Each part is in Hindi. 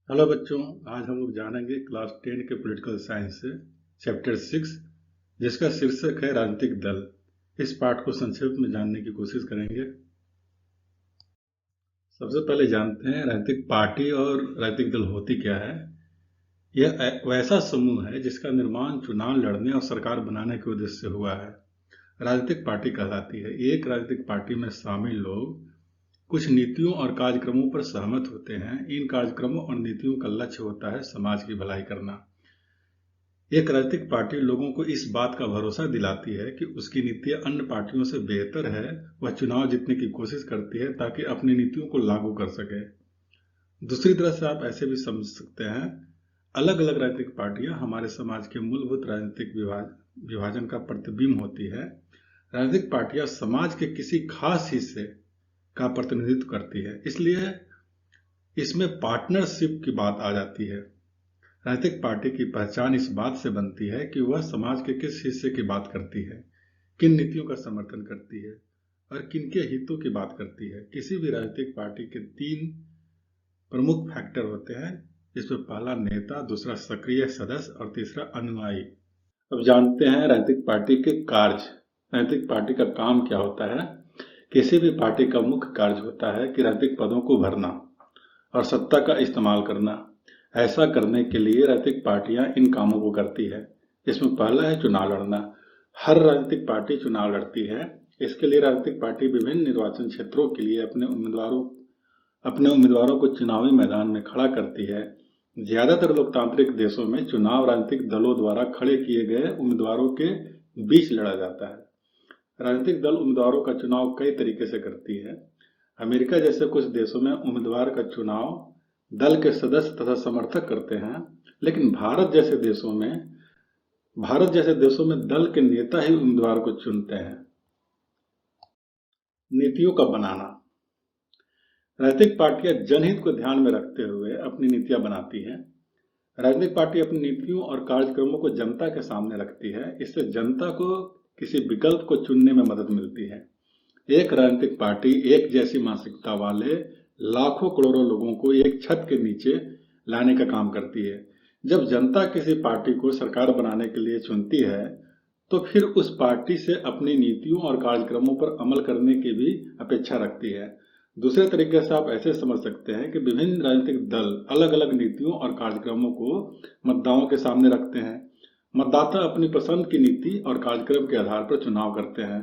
हेलो बच्चों, आज हम लोग जानेंगे क्लास 10 के पॉलिटिकल साइंस से चैप्टर 6, जिसका शीर्षक है राजनीतिक दल। इस पाठ को संक्षेप में जानने की कोशिश करेंगे। सबसे पहले जानते हैं राजनीतिक पार्टी और राजनीतिक दल होती क्या है। यह वैसा समूह है जिसका निर्माण चुनाव लड़ने और सरकार बनाने के उद्देश्य से हुआ है। राजनीतिक पार्टी कहलाती है। एक राजनीतिक पार्टी में शामिल लोग कुछ नीतियों और कार्यक्रमों पर सहमत होते हैं। इन कार्यक्रमों और नीतियों का लक्ष्य होता है समाज की भलाई करना। एक राजनीतिक पार्टी लोगों को इस बात का भरोसा दिलाती है कि उसकी नीतियां अन्य पार्टियों से बेहतर है। वह चुनाव जीतने की कोशिश करती है ताकि अपनी नीतियों को लागू कर सके। दूसरी तरह से आप ऐसे भी समझ सकते हैं, अलग अलग राजनीतिक पार्टियां हमारे समाज के मूलभूत राजनीतिक विभाजन का प्रतिबिंब होती है। राजनीतिक पार्टियां समाज के किसी खास हिस्से का प्रतिनिधित्व करती है, इसलिए इसमें पार्टनरशिप की बात आ जाती है। राजनीतिक पार्टी की पहचान इस बात से बनती है कि वह समाज के किस हिस्से की बात करती है, किन नीतियों का समर्थन करती है और किन के हितों की बात करती है। किसी भी राजनीतिक पार्टी के 3 प्रमुख फैक्टर होते हैं, जिसमें पहला नेता, दूसरा सक्रिय सदस्य और तीसरा अनुयायी। अब जानते हैं राजनीतिक पार्टी के कार्य। राजनीतिक पार्टी का काम क्या होता है। किसी भी पार्टी का मुख्य कार्य होता है कि राजनीतिक पदों को भरना और सत्ता का इस्तेमाल करना। ऐसा करने के लिए राजनीतिक पार्टियां इन कामों को करती है। इसमें पहला है चुनाव लड़ना। हर राजनीतिक पार्टी चुनाव लड़ती है। इसके लिए राजनीतिक पार्टी विभिन्न निर्वाचन क्षेत्रों के लिए अपने उम्मीदवारों को चुनावी मैदान में खड़ा करती है। ज्यादातर लोकतांत्रिक देशों में चुनाव राजनीतिक दलों द्वारा खड़े किए गए उम्मीदवारों के बीच लड़ा जाता है। राजनीतिक दल उम्मीदवारों का चुनाव कई तरीके से करती है। अमेरिका जैसे कुछ देशों में उम्मीदवार का चुनाव दल के सदस्य तथा समर्थक करते हैं, लेकिन भारत जैसे देशों में दल के नेता ही उम्मीदवार को चुनते हैं। नीतियों का बनाना। राजनीतिक पार्टियां जनहित को ध्यान में रखते हुए अपनी नीतियां बनाती हैं। राजनीतिक पार्टी अपनी नीतियों और कार्यक्रमों को जनता के सामने रखती है। इससे जनता को किसी विकल्प को चुनने में मदद मिलती है। एक राजनीतिक पार्टी एक जैसी मानसिकता वाले लाखों करोड़ों लोगों को एक छत के नीचे लाने का काम करती है। जब जनता किसी पार्टी को सरकार बनाने के लिए चुनती है, तो फिर उस पार्टी से अपनी नीतियों और कार्यक्रमों पर अमल करने की भी अपेक्षा रखती है। दूसरे तरीके से आप ऐसे समझ सकते हैं कि विभिन्न राजनीतिक दल अलग अलग नीतियों और कार्यक्रमों को मतदाताओं के सामने रखते हैं। मतदाता अपनी पसंद की नीति और कार्यक्रम के आधार पर चुनाव करते हैं।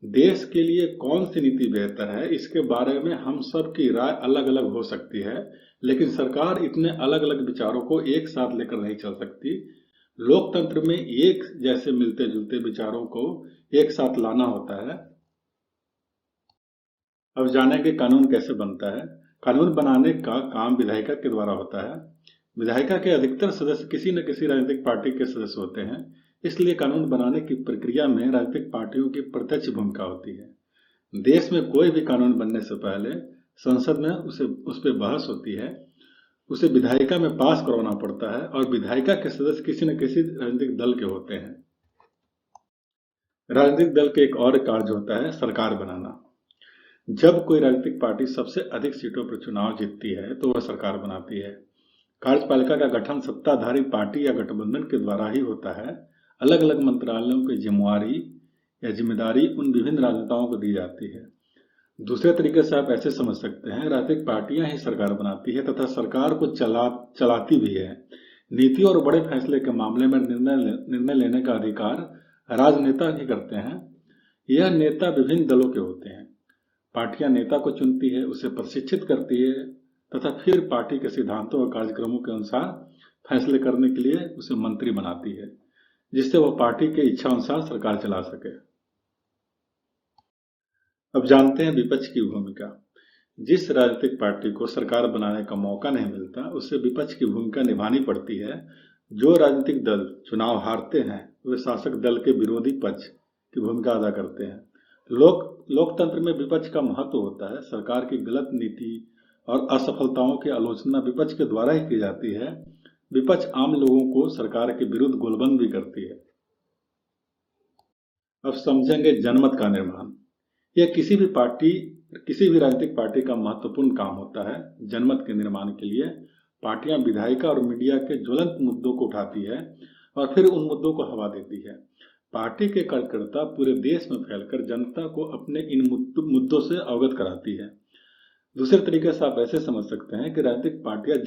देश के लिए कौन सी नीति बेहतर है, इसके बारे में हम सब की राय अलग अलग हो सकती है, लेकिन सरकार इतने अलग अलग विचारों को एक साथ लेकर नहीं चल सकती। लोकतंत्र में एक जैसे मिलते जुलते विचारों को एक साथ लाना होता है। अब जानेंगे कानून कैसे बनता है। कानून बनाने का काम विधायिका के द्वारा होता है। विधायिका के अधिकतर सदस्य किसी न किसी राजनीतिक पार्टी के सदस्य होते हैं, इसलिए कानून बनाने की प्रक्रिया में राजनीतिक पार्टियों की प्रत्यक्ष भूमिका होती है। देश में कोई भी कानून बनने से पहले संसद में उस पर बहस होती है। उसे विधायिका में पास करवाना पड़ता है और विधायिका के सदस्य किसी न किसी राजनीतिक दल के होते हैं। राजनीतिक दल के एक और कार्य होता है सरकार बनाना। जब कोई राजनीतिक पार्टी सबसे अधिक सीटों पर चुनाव जीतती है, तो वह सरकार बनाती है। कार्यपालिका का गठन सत्ताधारी पार्टी या गठबंधन के द्वारा ही होता है। अलग अलग मंत्रालयों की जिम्मेदारी उन विभिन्न राजनेताओं को दी जाती है। दूसरे तरीके से आप ऐसे समझ सकते हैं, राजनीतिक पार्टियां ही सरकार बनाती है तथा सरकार को चलाती भी है। नीति और बड़े फैसले के मामले में निर्णय लेने का अधिकार राजनेता ही करते हैं। यह नेता विभिन्न दलों के होते हैं। पार्टियां नेता को चुनती है, उसे प्रशिक्षित करती है तथा फिर पार्टी के सिद्धांतों और कार्यक्रमों के अनुसार फैसले करने के लिए उसे मंत्री बनाती है, जिससे वह पार्टी के इच्छा अनुसार सरकार चला सके। अब जानते हैं विपक्ष की भूमिका। जिस राजनीतिक पार्टी को सरकार बनाने का मौका नहीं मिलता, उसे विपक्ष की भूमिका निभानी पड़ती है। जो राजनीतिक दल चुनाव हारते हैं, वे शासक दल के विरोधी पक्ष की भूमिका अदा करते हैं। लोकतंत्र में विपक्ष का महत्व होता है। सरकार की गलत नीति और असफलताओं की आलोचना विपक्ष के द्वारा ही की जाती है। विपक्ष आम लोगों को सरकार के विरुद्ध गोलबंद भी करती है। अब समझेंगे जनमत का निर्माण। यह किसी भी राजनीतिक पार्टी का महत्वपूर्ण काम होता है। जनमत के निर्माण के लिए पार्टियां विधायिका और मीडिया के ज्वलंत मुद्दों को उठाती है और फिर उन मुद्दों को हवा देती है। पार्टी के कार्यकर्ता पूरे देश में फैलकर जनता को अपने इन मुद्दों से अवगत कराती है। दूसरे तरीके से आप ऐसे समझ सकते हैं कि राजनीतिक पार्टियां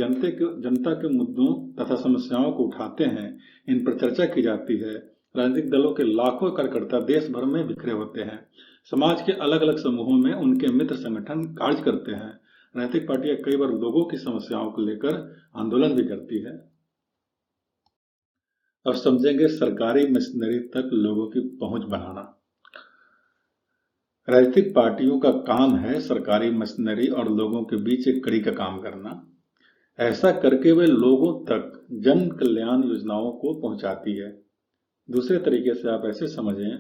जनता के मुद्दों तथा समस्याओं को उठाते हैं, इन पर चर्चा की जाती है। राजनीतिक दलों के लाखों कार्यकर्ता देश भर में बिखरे होते हैं। समाज के अलग अलग समूहों में उनके मित्र संगठन कार्य करते हैं। राजनीतिक पार्टियां कई बार लोगों की समस्याओं को लेकर आंदोलन भी करती है। अब समझेंगे सरकारी मशीनरी तक लोगों की पहुंच बढ़ाना। राजनीतिक पार्टियों का काम है सरकारी मशीनरी और लोगों के बीच एक कड़ी का काम करना। ऐसा करके वे लोगों तक जन कल्याण योजनाओं को पहुंचाती है। दूसरे तरीके से आप ऐसे समझें,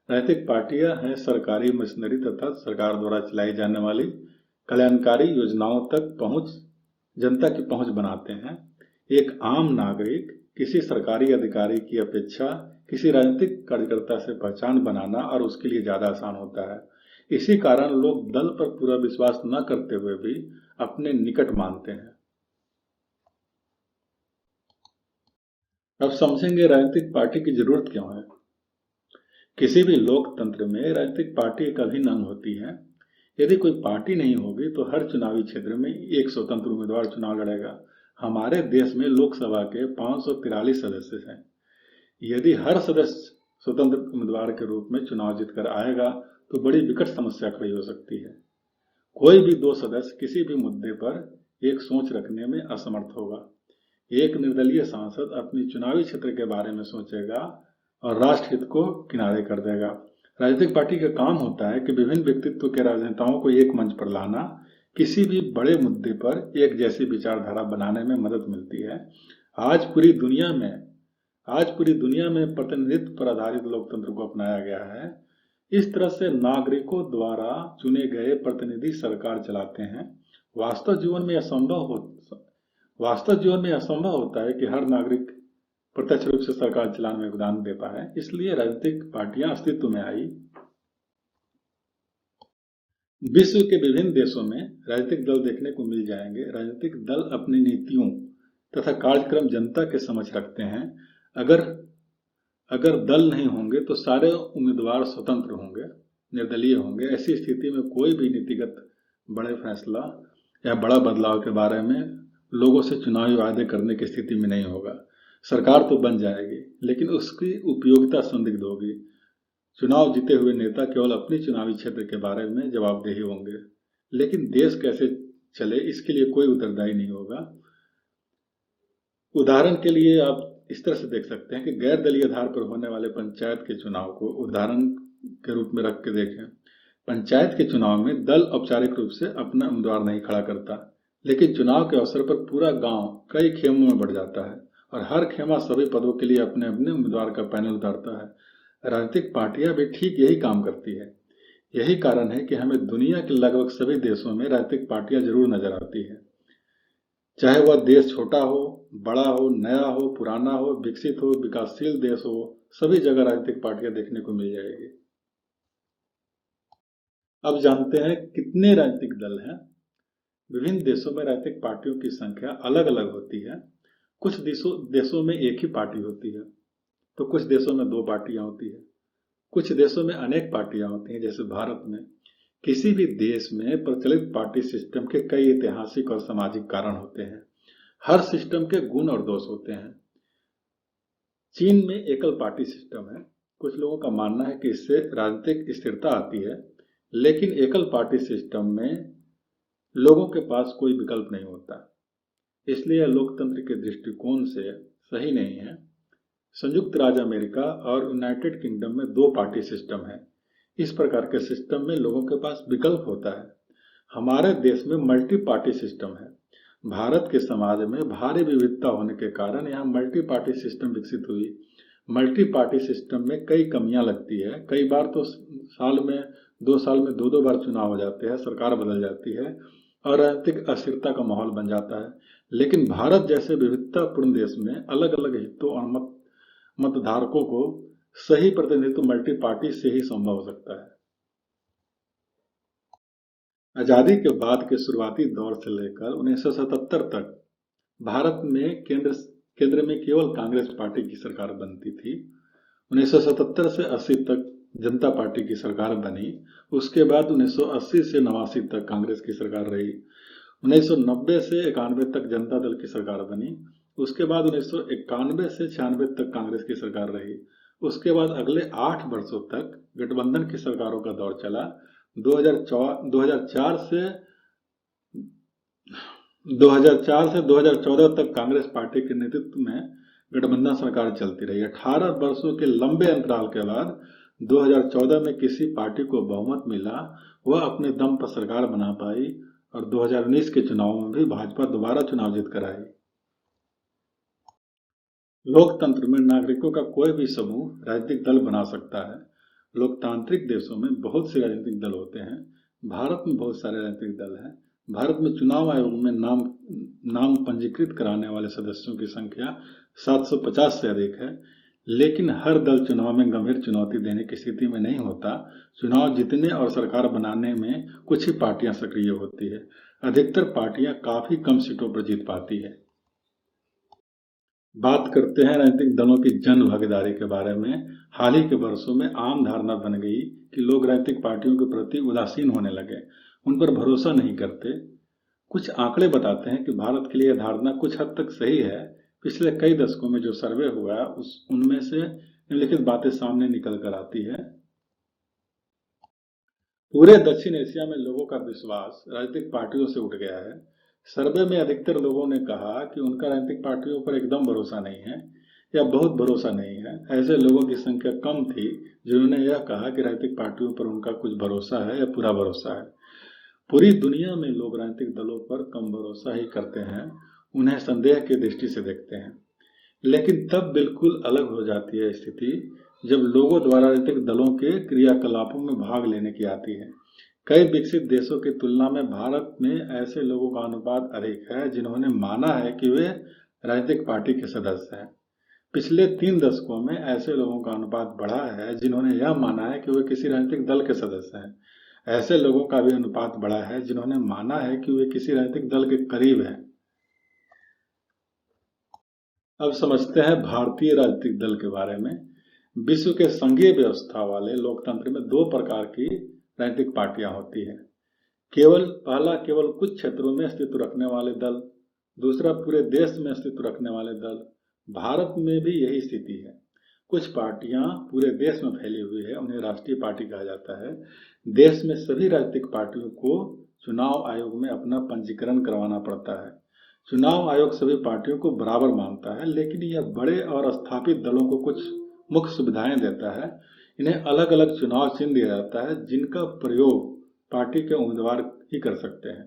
राजनीतिक पार्टियां हैं सरकारी मशीनरी तथा सरकार द्वारा चलाई जाने वाली कल्याणकारी योजनाओं तक जनता की पहुंच बनाते हैं। एक आम नागरिक किसी सरकारी अधिकारी की अपेक्षा किसी राजनीतिक कार्यकर्ता से पहचान बनाना और उसके लिए ज्यादा आसान होता है। इसी कारण लोग दल पर पूरा विश्वास न करते हुए भी अपने निकट मानते हैं। अब समझेंगे राजनीतिक पार्टी की जरूरत क्यों है। किसी भी लोकतंत्र में राजनीतिक पार्टी एक अभिन्न अंग होती है। यदि कोई पार्टी नहीं होगी तो हर चुनावी क्षेत्र में एक स्वतंत्र उम्मीदवार चुनाव लड़ेगा। हमारे देश में लोकसभा के 543 सदस्य हैं। यदि हर सदस्य स्वतंत्र उम्मीदवार के रूप में चुनाव जीतकर आएगा तो बड़ी विकट समस्या खड़ी हो सकती है। कोई भी दो सदस्य किसी भी मुद्दे पर एक सोच रखने में असमर्थ होगा। एक निर्दलीय सांसद अपनी चुनावी क्षेत्र के बारे में सोचेगा और राष्ट्र हित को किनारे कर देगा। राजनीतिक पार्टी का काम होता है कि विभिन्न व्यक्तित्व के राजनेताओं को एक मंच पर लाना। किसी भी बड़े मुद्दे पर एक जैसी विचारधारा बनाने में मदद मिलती है। आज पूरी दुनिया में प्रतिनिधित्व पर आधारित लोकतंत्र को अपनाया गया है। इस तरह से नागरिकों द्वारा चुने गए प्रतिनिधि सरकार चलाते हैं। वास्तव जीवन में असंभव होता है कि हर नागरिक प्रत्यक्ष रूप से सरकार चलाने में योगदान दे पाए। इसलिए राजनीतिक पार्टियां अस्तित्व में आई। विश्व के विभिन्न देशों में राजनीतिक दल देखने को मिल जाएंगे। राजनीतिक दल अपनी नीतियों तथा कार्यक्रम जनता के समक्ष रखते हैं। अगर दल नहीं होंगे तो सारे उम्मीदवार स्वतंत्र होंगे, निर्दलीय होंगे। ऐसी स्थिति में कोई भी नीतिगत बड़े फैसला या बड़ा बदलाव के बारे में लोगों से चुनावी वादे करने की स्थिति में नहीं होगा। सरकार तो बन जाएगी लेकिन उसकी उपयोगिता संदिग्ध होगी। चुनाव जीते हुए नेता केवल अपनी चुनावी क्षेत्र के बारे में जवाबदेही होंगे, लेकिन देश कैसे चले इसके लिए कोई उत्तरदायी नहीं होगा। उदाहरण के लिए आप इस तरह से देख सकते हैं कि गैर दलीय आधार पर होने वाले पंचायत के चुनाव को उदाहरण के रूप में रख के देखें। पंचायत के चुनाव में दल औपचारिक रूप से अपना उम्मीदवार नहीं खड़ा करता, लेकिन चुनाव के अवसर पर पूरा गांव कई खेमों में बढ़ जाता है और हर खेमा सभी पदों के लिए अपने अपने उम्मीदवार का पैनल उतारता है। राजनीतिक पार्टियां भी ठीक यही काम करती है। यही कारण है कि हमें दुनिया के लगभग सभी देशों में राजनीतिक पार्टियां जरूर नजर आती है। चाहे वह देश छोटा हो, बड़ा हो, नया हो, पुराना हो, विकसित हो, विकासशील देश हो, सभी जगह राजनीतिक पार्टियां देखने को मिल जाएगी। अब जानते हैं कितने राजनीतिक दल हैं। विभिन्न देशों में राजनीतिक पार्टियों की संख्या अलग अलग होती है। कुछ देशों में एक ही पार्टी होती है तो कुछ देशों में दो पार्टियां होती है। कुछ देशों में अनेक पार्टियां होती हैं, जैसे भारत में। किसी भी देश में प्रचलित पार्टी सिस्टम के कई ऐतिहासिक और सामाजिक कारण होते हैं। हर सिस्टम के गुण और दोष होते हैं। चीन में एकल पार्टी सिस्टम है। कुछ लोगों का मानना है कि इससे राजनीतिक स्थिरता आती है, लेकिन एकल पार्टी सिस्टम में लोगों के पास कोई विकल्प नहीं होता, इसलिए यह लोकतंत्र के दृष्टिकोण से सही नहीं है। संयुक्त राज्य अमेरिका और यूनाइटेड किंगडम में दो पार्टी सिस्टम है। इस प्रकार के सिस्टम में लोगों के पास विकल्प होता है। हमारे देश में मल्टी पार्टी सिस्टम है। भारत के समाज में भारी विविधता होने के कारण यहाँ मल्टी पार्टी सिस्टम विकसित हुई। मल्टी पार्टी सिस्टम में कई कमियां लगती है। कई बार तो 2 साल में दो बार चुनाव हो जाते हैं, सरकार बदल जाती है और राजनीतिक अस्थिरता का माहौल बन जाता है। लेकिन भारत जैसे विविधतापूर्ण देश में अलग अलग हितों और मतधारकों को सही प्रतिनिधित्व मल्टी पार्टी से ही संभव हो सकता है। आजादी के बाद के शुरुआती दौर से लेकर 1977 तक भारत में केंद्र में केवल कांग्रेस पार्टी की सरकार बनती थी। 1977 से 80 तक जनता पार्टी की सरकार बनी। उसके बाद 1980 से 89 तक कांग्रेस की सरकार रही। 1990 से 91 तक जनता दल की सरकार बनी। उसके बाद 1991 से 96 तक कांग्रेस की सरकार रही। उसके बाद अगले 8 वर्षों तक गठबंधन की सरकारों का दौर चला। 2004 से 2014 तक कांग्रेस पार्टी के नेतृत्व में गठबंधन सरकार चलती रही। 18 वर्षों के लंबे अंतराल के बाद 2014 में किसी पार्टी को बहुमत मिला, वह अपने दम पर सरकार बना पाई और 2019 के चुनाव में भी भाजपा दोबारा चुनाव जीत कर आई। लोकतंत्र में नागरिकों का कोई भी समूह राजनीतिक दल बना सकता है। लोकतांत्रिक देशों में बहुत से राजनीतिक दल होते हैं। भारत में बहुत सारे राजनीतिक दल हैं। भारत में चुनाव आयोग में नाम पंजीकृत कराने वाले सदस्यों की संख्या 750 से अधिक है, लेकिन हर दल चुनाव में गंभीर चुनौती देने की स्थिति में नहीं होता। चुनाव जीतने और सरकार बनाने में कुछ ही पार्टियां सक्रिय होती है। अधिकतर पार्टियां काफी कम सीटों पर जीत पाती है। बात करते हैं राजनीतिक दलों की जन भागीदारी के बारे में। हाल ही के वर्षों में आम धारणा बन गई कि लोग राजनीतिक पार्टियों के प्रति उदासीन होने लगे, उन पर भरोसा नहीं करते। कुछ आंकड़े बताते हैं कि भारत के लिए यह धारणा कुछ हद तक सही है। पिछले कई दशकों में जो सर्वे हुआ उनमें से निम्नलिखित बातें सामने निकल कर आती है। पूरे दक्षिण एशिया में लोगों का विश्वास राजनीतिक पार्टियों से उठ गया है। सर्वे में अधिकतर लोगों ने कहा कि उनका राजनीतिक पार्टियों पर एकदम भरोसा नहीं है या बहुत भरोसा नहीं है। ऐसे लोगों की संख्या कम थी जिन्होंने यह कहा कि राजनीतिक पार्टियों पर उनका कुछ भरोसा है या पूरा भरोसा है। पूरी दुनिया में लोग राजनीतिक दलों पर कम भरोसा ही करते हैं, उन्हें संदेह की दृष्टि से देखते हैं। लेकिन तब बिल्कुल अलग हो जाती है स्थिति जब लोगों द्वारा राजनीतिक दलों के क्रियाकलापों में भाग लेने की आती है। कई विकसित देशों की तुलना में भारत में ऐसे लोगों का अनुपात अधिक है जिन्होंने माना है कि वे राजनीतिक पार्टी के सदस्य हैं। पिछले 3 दशकों में ऐसे लोगों का अनुपात बढ़ा है जिन्होंने यह माना है कि वे किसी राजनीतिक दल के सदस्य हैं। ऐसे लोगों का भी अनुपात बढ़ा है जिन्होंने माना है कि वे किसी राजनीतिक दल के करीब हैं। अब समझते हैं भारतीय राजनीतिक दल के बारे में। विश्व के संघीय व्यवस्था वाले लोकतंत्र में 2 प्रकार की राजनीतिक पार्टियां होती हैं। पहला केवल कुछ क्षेत्रों में अस्तित्व रखने वाले दल, दूसरा पूरे देश में अस्तित्व रखने वाले दल। भारत में भी यही स्थिति है। कुछ पार्टियां पूरे देश में फैली हुई है, उन्हें राष्ट्रीय पार्टी कहा जाता है। देश में सभी राजनीतिक पार्टियों को चुनाव आयोग में अपना पंजीकरण करवाना पड़ता है। चुनाव आयोग सभी पार्टियों को बराबर मानता है, लेकिन यह बड़े और स्थापित दलों को कुछ मुख्य सुविधाएं देता है। इन्हें अलग अलग चुनाव चिन्ह दिया जाता है जिनका प्रयोग पार्टी के उम्मीदवार ही कर सकते हैं।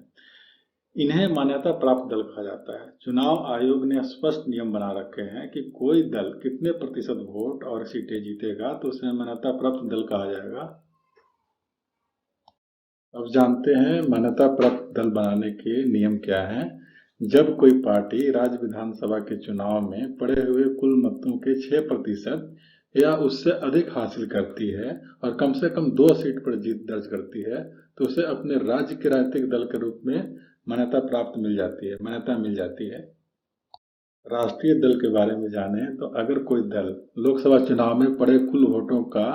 इन्हें मान्यता प्राप्त दल कहा जाता है। चुनाव आयोग ने स्पष्ट नियम बना रखे हैं कि कोई दल कितने प्रतिशत वोट और सीटें जीतेगा तो उसे मान्यता प्राप्त दल कहा जाएगा। अब जानते हैं मान्यता प्राप्त दल बनाने के नियम क्या हैं। जब कोई पार्टी राज्य विधानसभा के चुनाव में पड़े हुए कुल मतों के 6% या उससे अधिक हासिल करती है और कम से कम 2 सीट पर जीत दर्ज करती है तो उसे अपने राज्य के राजनीतिक दल के रूप में मान्यता मिल जाती है। राष्ट्रीय दल के बारे में जानें तो अगर कोई दल लोकसभा चुनाव में पड़े कुल वोटों का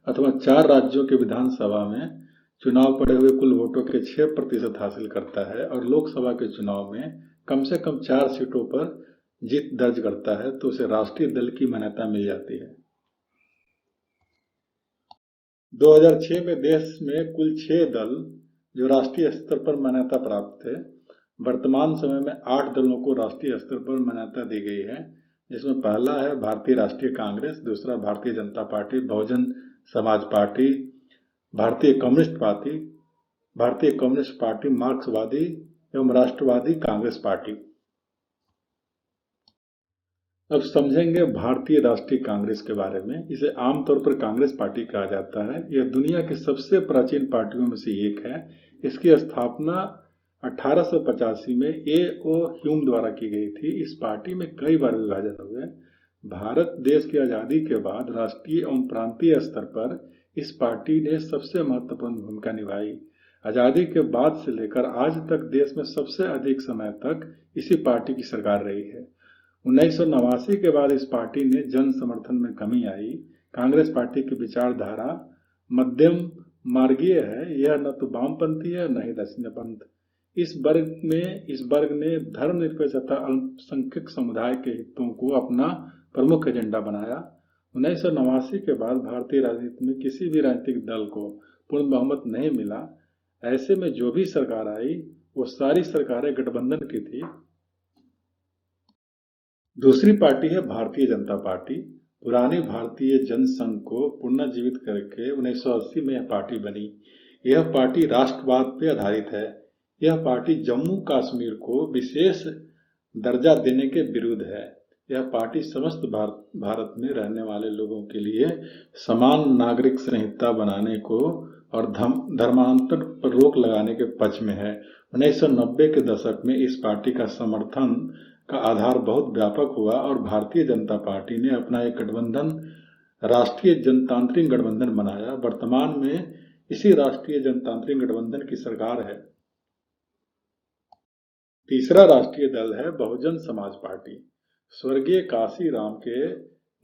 अथवा 4 राज्यों के विधानसभा में चुनाव पड़े हुए कुल वोटों के 6% हासिल करता है और लोकसभा के चुनाव में कम से कम 4 सीटों पर जीत दर्ज करता है तो उसे राष्ट्रीय दल की मान्यता मिल जाती है। 2006 में देश में कुल 6 दल जो राष्ट्रीय स्तर पर मान्यता प्राप्त थे। वर्तमान समय में 8 दलों को राष्ट्रीय स्तर पर मान्यता दी गई है, जिसमें पहला है भारतीय राष्ट्रीय कांग्रेस, दूसरा भारतीय जनता पार्टी, बहुजन समाज पार्टी, भारतीय कम्युनिस्ट पार्टी, मार्क्सवादी एवं राष्ट्रवादी कांग्रेस पार्टी। अब समझेंगे भारतीय राष्ट्रीय कांग्रेस के बारे में। इसे आमतौर पर कांग्रेस पार्टी कहा जाता है। यह दुनिया की सबसे प्राचीन पार्टियों में से एक है। इसकी स्थापना 1885 में A.O. ह्यूम द्वारा की गई थी। इस पार्टी में कई बार विभाजन हुए। भारत देश की आजादी के बाद राष्ट्रीय एवं प्रांतीय स्तर पर इस पार्टी ने सबसे महत्वपूर्ण भूमिका निभाई। आजादी के बाद से लेकर आज तक देश में सबसे अधिक समय तक इसी पार्टी की सरकार रही है। 1989 के बाद इस पार्टी ने जन समर्थन में कमी आई। कांग्रेस पार्टी की विचारधारा मध्यम मार्गीय है, यह न तो वामपंथी है न ही दक्षिणपंथ। इस वर्ग ने धर्मनिरपेक्ष तथा अल्पसंख्यक समुदाय के हितों को अपना प्रमुख एजेंडा बनाया। 1989 के बाद भारतीय राजनीति में किसी भी राजनीतिक दल को पूर्ण बहुमत नहीं मिला। ऐसे में जो भी सरकार आई वो सारी सरकारें गठबंधन की थी। दूसरी पार्टी है भारतीय जनता पार्टी। पुरानी भारतीय जनसंघ को पुनर्जीवित करके 1980 में यह पार्टी बनी। यह पार्टी राष्ट्रवाद पर आधारित है। यह पार्टी जम्मू कश्मीर को विशेष दर्जा देने के विरुद्ध है। यह पार्टी समस्त भारत में रहने वाले लोगों के लिए समान नागरिक संहिता बनाने को और धर्मांतर पर रोक लगाने के पक्ष में है। 1990 के दशक में इस पार्टी का समर्थन का आधार बहुत व्यापक हुआ और भारतीय जनता पार्टी ने अपना एक गठबंधन राष्ट्रीय जनतांत्रिक गठबंधन बनाया। वर्तमान में इसी राष्ट्रीय जनतांत्रिक गठबंधन की सरकार है। तीसरा राष्ट्रीय दल है बहुजन समाज पार्टी। स्वर्गीय काशीराम के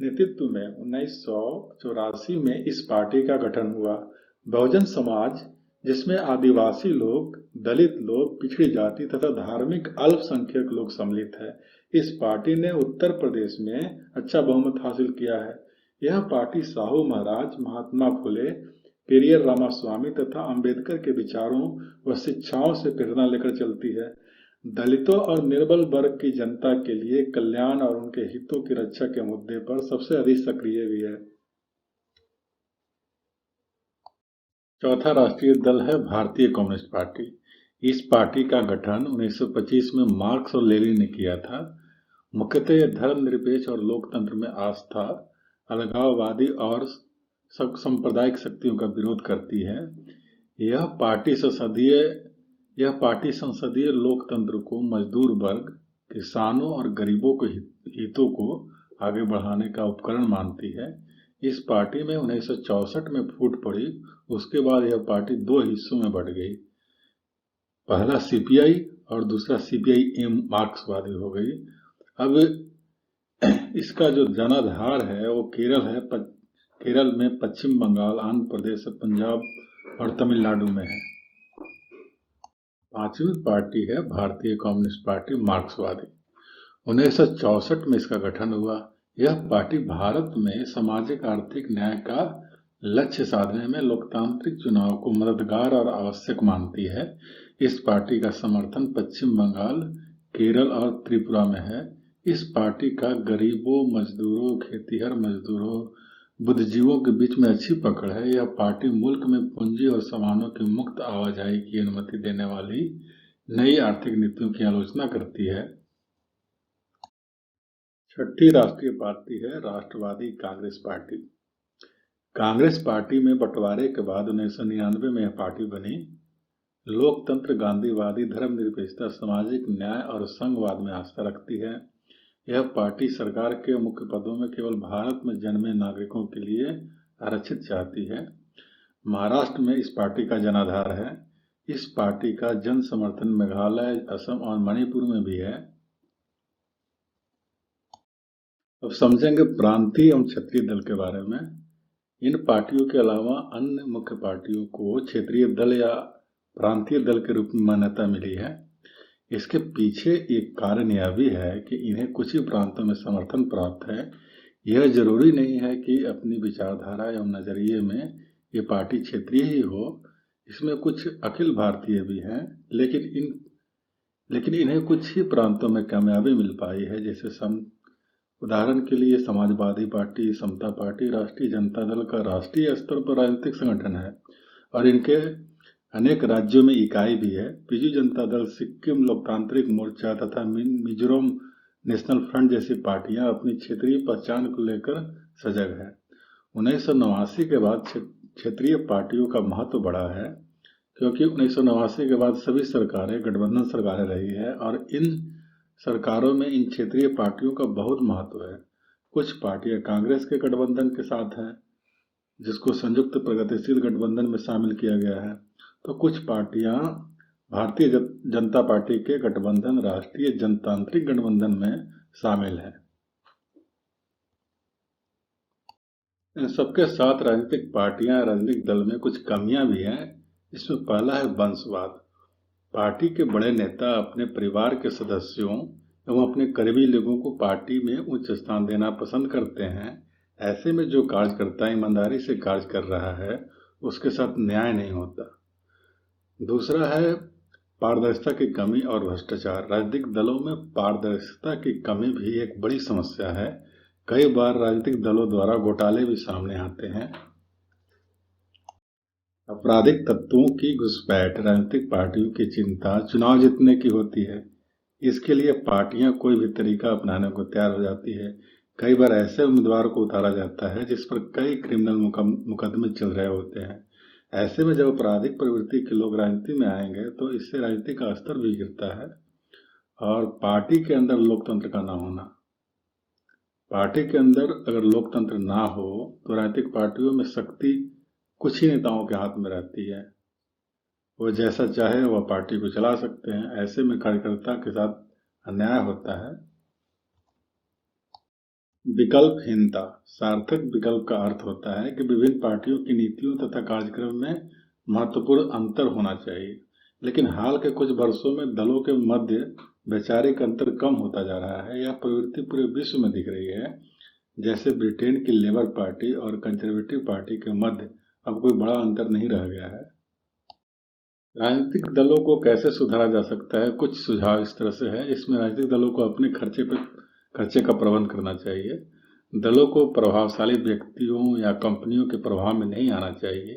नेतृत्व में 1984 में इस पार्टी का गठन हुआ। बहुजन समाज, जिसमें आदिवासी लोग, दलित लोग, पिछड़ी जाति तथा धार्मिक अल्पसंख्यक लोग सम्मिलित है, इस पार्टी ने उत्तर प्रदेश में अच्छा बहुमत हासिल किया है। यह पार्टी साहू महाराज, महात्मा फुले, पेरियर रामास्वामी तथा अंबेडकर के विचारों व शिक्षाओं से प्रेरणा लेकर चलती है। दलितों और निर्बल वर्ग की जनता के लिए कल्याण और उनके हितों की रक्षा के मुद्दे पर सबसे अधिक सक्रिय भी है। चौथा राष्ट्रीय दल है भारतीय कम्युनिस्ट पार्टी। इस पार्टी का गठन 1925 में मार्क्स और लेनिन ने किया था। मुख्यतः यह धर्मनिरपेक्ष और लोकतंत्र में आस्था, अलगाववादी और सांप्रदायिक शक्तियों का विरोध करती है। यह पार्टी संसदीय लोकतंत्र को, मजदूर वर्ग, किसानों और गरीबों के हितों को आगे बढ़ाने का उपकरण मानती है। इस पार्टी में 1964 में फूट पड़ी। उसके बाद यह पार्टी दो हिस्सों में बढ़ गई। पहला सीपीआई और दूसरा सीपीआई-एम मार्क्सवादी हो गई। अब इसका जो जनाधार है वो केरल है। केरल में, पश्चिम बंगाल, आंध्र प्रदेश, पंजाब और तमिलनाडु में है। पांचवी पार्टी है भारतीय कम्युनिस्ट पार्टी मार्क्सवादी। 1964 में इसका गठन हुआ। यह पार्टी भारत में सामाजिक आर्थिक न्याय का लक्ष्य साधने में लोकतांत्रिक चुनाव को मददगार और आवश्यक मानती है। इस पार्टी का समर्थन पश्चिम बंगाल, केरल और त्रिपुरा में है। इस पार्टी का गरीबों, मजदूरों, खेतीहर मजदूरों, बुद्धिजीवियों के बीच में अच्छी पकड़ है। यह पार्टी मुल्क में पूंजी और सामानों की मुक्त आवाजाही की अनुमति देने वाली नई आर्थिक नीतियों की आलोचना करती है। छठी राष्ट्रीय पार्टी है राष्ट्रवादी कांग्रेस पार्टी। कांग्रेस पार्टी में बंटवारे के बाद 1999 में यह पार्टी बनी। लोकतंत्र, गांधीवादी, धर्मनिरपेक्षता, सामाजिक न्याय और संघवाद में आस्था रखती है। यह पार्टी सरकार के मुख्य पदों में केवल भारत में जन्मे नागरिकों के लिए आरक्षित चाहती है। महाराष्ट्र में इस पार्टी का जनाधार है। इस पार्टी का जन समर्थन मेघालय, असम और मणिपुर में भी है। अब समझेंगे प्रांतीय एवं क्षेत्रीय दल के बारे में। इन पार्टियों के अलावा अन्य मुख्य पार्टियों को क्षेत्रीय दल या प्रांतीय दल के रूप में मान्यता मिली है। इसके पीछे एक कारण यह भी है कि इन्हें कुछ ही प्रांतों में समर्थन प्राप्त है। यह जरूरी नहीं है कि अपनी विचारधारा एवं नजरिए में ये पार्टी क्षेत्रीय ही हो। इसमें कुछ अखिल भारतीय भी हैं, लेकिन इन्हें कुछ ही प्रांतों में कामयाबी मिल पाई है। जैसे उदाहरण के लिए समाजवादी पार्टी, समता पार्टी, राष्ट्रीय जनता दल का राष्ट्रीय स्तर पर राजनीतिक संगठन है और इनके अनेक राज्यों में इकाई भी है। बीजू जनता दल, सिक्किम लोकतांत्रिक मोर्चा तथा मिजोरम नेशनल फ्रंट जैसी पार्टियां अपनी क्षेत्रीय पहचान को लेकर सजग है। 1989 के बाद क्षेत्रीय पार्टियों का महत्व बढ़ा है, क्योंकि 1989 के बाद सभी सरकारें गठबंधन सरकारें रही है और इन सरकारों में इन क्षेत्रीय पार्टियों का बहुत महत्व है। कुछ पार्टियां कांग्रेस के गठबंधन के साथ हैं, जिसको संयुक्त प्रगतिशील गठबंधन में शामिल किया गया है। तो कुछ पार्टियां भारतीय जनता पार्टी के गठबंधन राष्ट्रीय जनतांत्रिक गठबंधन में शामिल हैं। इन सबके साथ राजनीतिक पार्टियां राजनीतिक दल में कुछ कमियां भी हैं। इसमें पहला है वंशवाद। पार्टी के बड़े नेता अपने परिवार के सदस्यों एवं अपने करीबी लोगों को पार्टी में उच्च स्थान देना पसंद करते हैं। ऐसे में जो कार्यकर्ता ईमानदारी से कार्य कर रहा है उसके साथ न्याय नहीं होता। दूसरा है पारदर्शिता की कमी और भ्रष्टाचार। राजनीतिक दलों में पारदर्शिता की कमी भी एक बड़ी समस्या है। कई बार राजनीतिक दलों द्वारा घोटाले भी सामने आते हैं। आपराधिक तत्वों की घुसपैठ। राजनीतिक पार्टियों की चिंता चुनाव जीतने की होती है। इसके लिए पार्टियां कोई भी तरीका अपनाने को तैयार हो जाती है। कई बार ऐसे उम्मीदवार को उतारा जाता है जिस पर कई क्रिमिनल मुकदमे चल रहे होते हैं। ऐसे में जब आपराधिक प्रवृत्ति के लोग राजनीति में आएंगे तो इससे राजनीति का स्तर भी गिरता है और पार्टी के अंदर लोकतंत्र का ना होना। पार्टी के अंदर अगर लोकतंत्र ना हो तो राजनीतिक पार्टियों में शक्ति कुछ ही नेताओं के हाथ में रहती है। वो जैसा चाहे वह पार्टी को चला सकते हैं। ऐसे में कार्यकर्ता के साथ अन्याय होता है। विकल्पहीनता। सार्थक विकल्प का अर्थ होता है कि विभिन्न पार्टियों की नीतियों तथा कार्यक्रम में महत्वपूर्ण अंतर होना चाहिए, लेकिन हाल के कुछ वर्षों में दलों के मध्य वैचारिक अंतर कम होता जा रहा है। यह प्रवृत्ति पूरे विश्व में दिख रही है। जैसे ब्रिटेन की लेबर पार्टी और कंजर्वेटिव पार्टी के मध्य अब कोई बड़ा अंतर नहीं रह गया है। राजनीतिक दलों को कैसे सुधारा जा सकता है? कुछ सुझाव इस तरह से है। इसमें राजनीतिक दलों को अपने खर्चे का प्रबंध करना चाहिए। दलों को प्रभावशाली व्यक्तियों या कंपनियों के प्रभाव में नहीं आना चाहिए।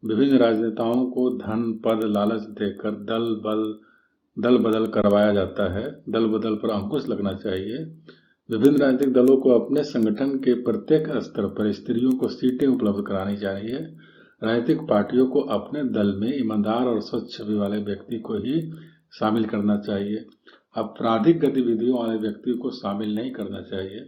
विभिन्न राजनेताओं को धन पद लालच देकर दल बदल करवाया जाता है। दल बदल पर अंकुश लगना चाहिए। विभिन्न राजनीतिक दलों को अपने संगठन के प्रत्येक स्तर पर स्त्रियों को सीटें उपलब्ध करानी चाहिए। राजनीतिक पार्टियों को अपने दल में ईमानदार और स्वच्छ छवि वाले व्यक्ति को ही शामिल करना चाहिए। आपराधिक गतिविधियों वाले व्यक्ति को शामिल नहीं करना चाहिए।